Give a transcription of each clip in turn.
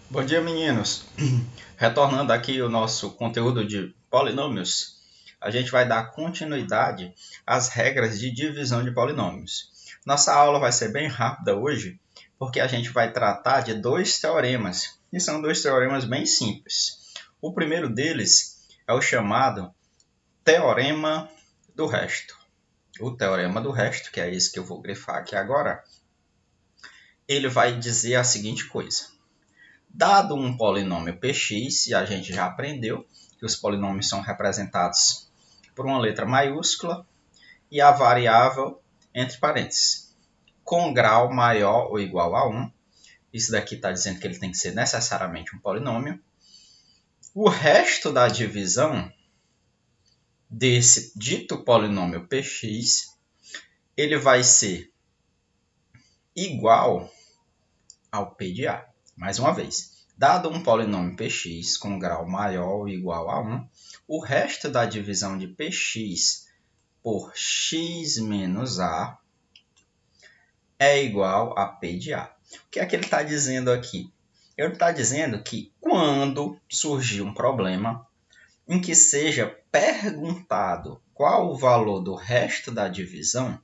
Bom dia, meninos. Retornando aqui o nosso conteúdo de polinômios, a gente vai dar continuidade às regras de divisão de polinômios. Nossa aula vai ser bem rápida hoje, porque a gente vai tratar de dois teoremas, e são dois teoremas bem simples. O primeiro deles é o chamado teorema do resto. O teorema do resto, que é esse que eu vou grifar aqui agora, ele vai dizer a seguinte coisa. Dado um polinômio px, e a gente já aprendeu que os polinômios são representados por uma letra maiúscula e a variável entre parênteses, com grau maior ou igual a 1. Isso daqui está dizendo que ele tem que ser necessariamente um polinômio. O resto da divisão desse dito polinômio px, ele vai ser igual ao p de a. Mais uma vez, dado um polinômio px com grau maior ou igual a 1, o resto da divisão de px por x menos a é igual a p de a. O que é que ele está dizendo aqui? Ele está dizendo que quando surgir um problema em que seja perguntado qual o valor do resto da divisão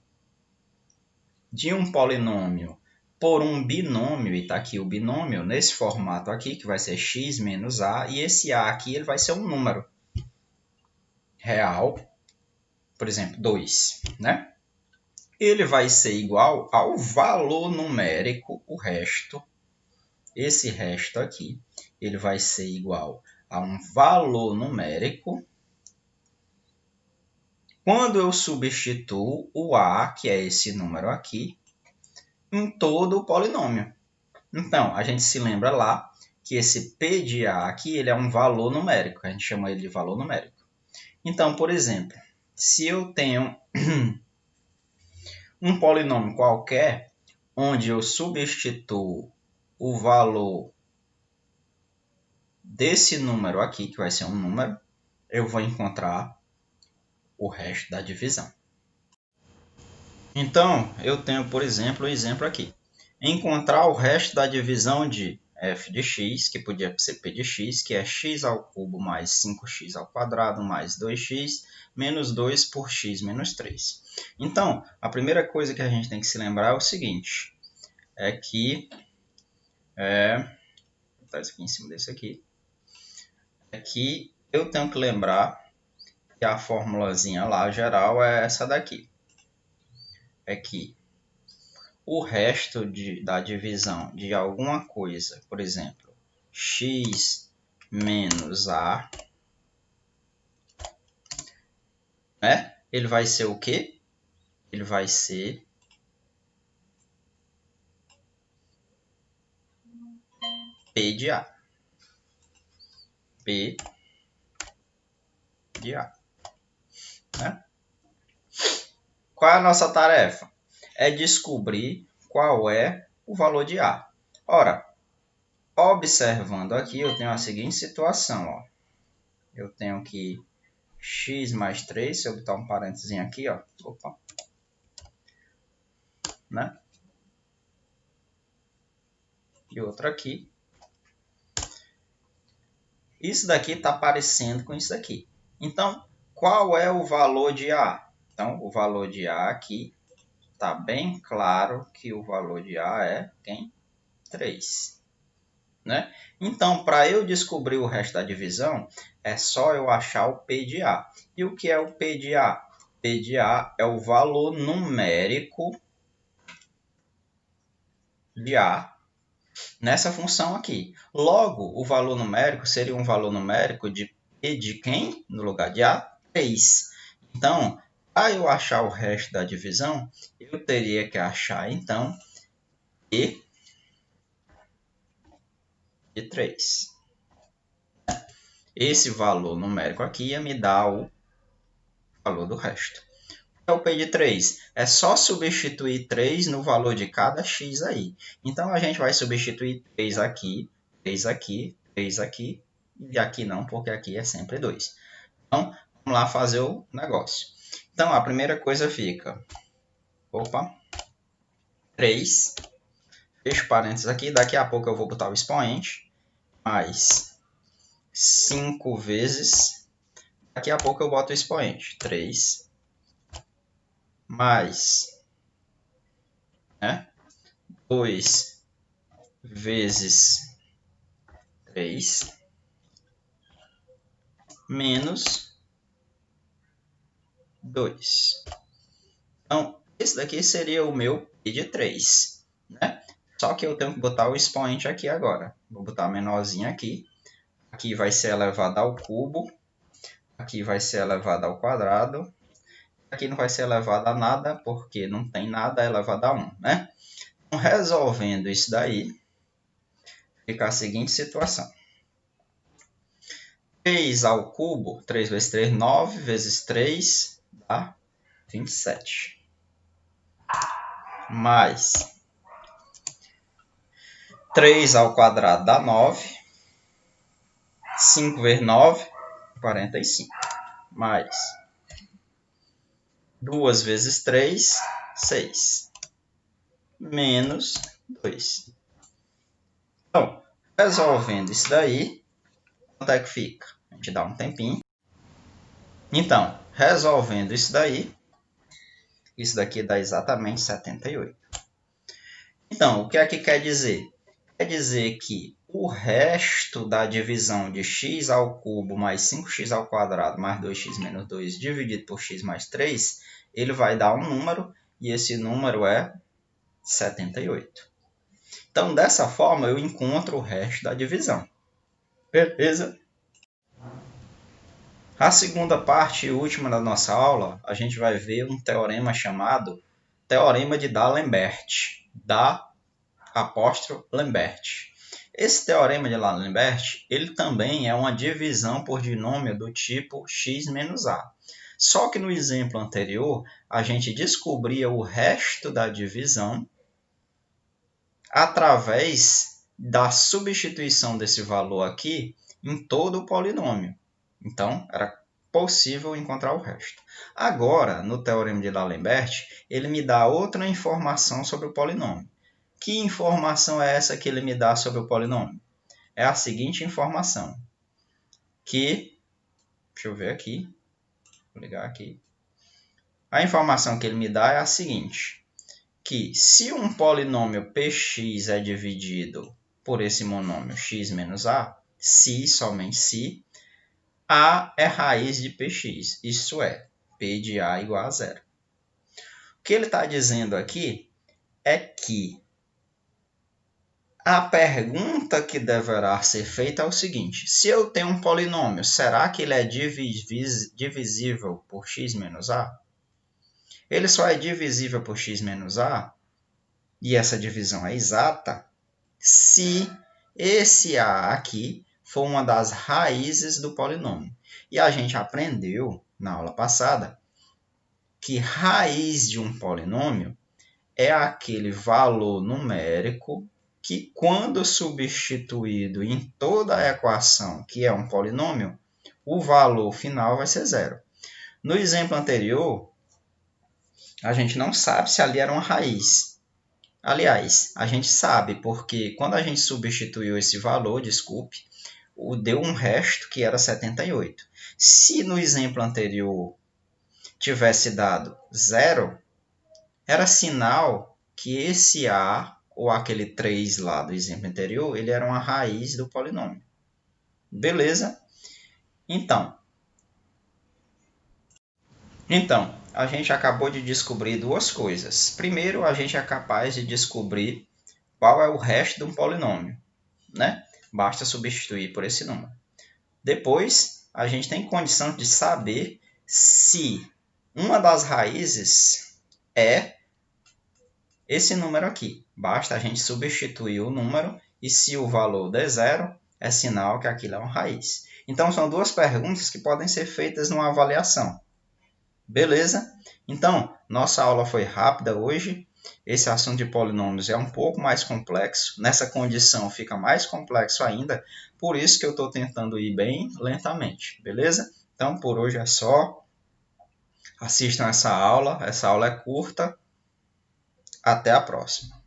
de um polinômio por um binômio, e está aqui o binômio nesse formato aqui, que vai ser x menos a, e esse a aqui ele vai ser um número real, por exemplo, 2, né? Ele vai ser igual ao valor numérico, o resto, esse resto aqui, ele vai ser igual a um valor numérico quando eu substituo o a, que é esse número aqui, em todo o polinômio. Então, a gente se lembra lá que esse p de a aqui ele é um valor numérico. A gente chama ele de valor numérico. Então, por exemplo, se eu tenho um polinômio qualquer, onde eu substituo o valor desse número aqui, que vai ser um número, eu vou encontrar o resto da divisão. Então, eu tenho, por exemplo, um exemplo aqui. Encontrar o resto da divisão de f de x, que podia ser p de x, que é x ao cubo mais 5x ao quadrado mais 2x menos 2 por x menos 3. Então, a primeira coisa que a gente tem que se lembrar é o seguinte, é que, vou botar isso aqui em cima desse aqui, é que eu tenho que lembrar que a formulazinha lá geral é essa daqui. É que o resto da divisão de alguma coisa, por exemplo, x menos a, né? Ele vai ser o quê? Ele vai ser p de a. P de a. Né? Qual é a nossa tarefa? É descobrir qual é o valor de a. Ora, observando aqui, eu tenho a seguinte situação. Ó. Eu tenho que x mais 3, se eu botar um parênteses aqui, ó. Opa. Né? E outra aqui. Isso daqui está parecendo com isso daqui. Então, qual é o valor de A? Então, o valor de A aqui está bem claro que o valor de A é quem? 3. Né? Então, para eu descobrir o resto da divisão, é só eu achar o P de A. E o que é o P de A? P de A é o valor numérico de A nessa função aqui. Logo, o valor numérico seria um valor numérico de P de quem? No lugar de A, 3. Então, para eu achar o resto da divisão, eu teria que achar, então, P de 3. Esse valor numérico aqui ia me dar o valor do resto. É o P de 3. É só substituir 3 no valor de cada x aí. Então, a gente vai substituir 3 aqui, 3 aqui, 3 aqui, e aqui não, porque aqui é sempre 2. Então, vamos lá fazer o negócio. Então, a primeira coisa fica, 3, fecho parênteses aqui, daqui a pouco eu vou botar o expoente, mais 5 vezes, daqui a pouco eu boto o expoente, 3, mais 2 vezes 3, menos 2. Então, esse daqui seria o meu P de 3, né? Só que eu tenho que botar o expoente aqui agora. Vou botar menorzinho aqui. Aqui vai ser elevado ao cubo. Aqui vai ser elevado ao quadrado. Aqui não vai ser elevado a nada, porque não tem nada elevado a 1, né? Então, resolvendo isso daí, fica a seguinte situação. 3 ao cubo, 3 vezes 3, 9, vezes 3, dá 27. Mais 3 ao quadrado dá 9. 5 vezes 9, 45. Mais 2 vezes 3, 6. Menos 2. Então, resolvendo isso daí, quanto é que fica? A gente dá um tempinho. Então, resolvendo isso daí, isso daqui dá exatamente 78. Então, o que é que quer dizer? Quer dizer que o resto da divisão de x ao cubo mais 5x ao quadrado mais 2x menos 2 dividido por x mais 3, ele vai dar um número, e esse número é 78. Então, dessa forma, eu encontro o resto da divisão. Beleza? A segunda parte e última da nossa aula, a gente vai ver um teorema chamado Teorema de D'Alembert. D'Alembert. Esse teorema de D'Alembert, ele também é uma divisão por dinômio do tipo x menos a. Só que no exemplo anterior, a gente descobria o resto da divisão através da substituição desse valor aqui em todo o polinômio. Então, era possível encontrar o resto. Agora, no teorema de D'Alembert, ele me dá outra informação sobre o polinômio. Que informação é essa que ele me dá sobre o polinômio? É a seguinte informação, que, deixa eu ver aqui, vou ligar aqui. A informação que ele me dá é a seguinte, que se um polinômio px é dividido por esse monômio x menos a, se, somente se, a é raiz de px, isto é, p de a igual a zero. O que ele está dizendo aqui é que a pergunta que deverá ser feita é o seguinte, se eu tenho um polinômio, será que ele é divisível por x menos a? Ele só é divisível por x menos a, e essa divisão é exata, se esse a aqui for uma das raízes do polinômio. E a gente aprendeu na aula passada que raiz de um polinômio é aquele valor numérico que, quando substituído em toda a equação, que é um polinômio, o valor final vai ser zero. No exemplo anterior, a gente não sabe se ali era uma raiz. Aliás, a gente sabe porque quando a gente substituiu esse valor, deu um resto que era 78. Se no exemplo anterior tivesse dado zero, era sinal que esse a, ou aquele 3 lá do exemplo anterior, ele era uma raiz do polinômio. Beleza? Então, a gente acabou de descobrir duas coisas. Primeiro, a gente é capaz de descobrir qual é o resto de um polinômio, né? Basta substituir por esse número. Depois, a gente tem condição de saber se uma das raízes é esse número aqui. Basta a gente substituir o número e se o valor der zero, é sinal que aquilo é uma raiz. Então, são duas perguntas que podem ser feitas numa avaliação. Beleza? Então, nossa aula foi rápida hoje. Esse assunto de polinômios é um pouco mais complexo. Nessa condição fica mais complexo ainda. Por isso que eu estou tentando ir bem lentamente. Beleza? Então, por hoje é só. Assistam essa aula. Essa aula é curta. Até a próxima.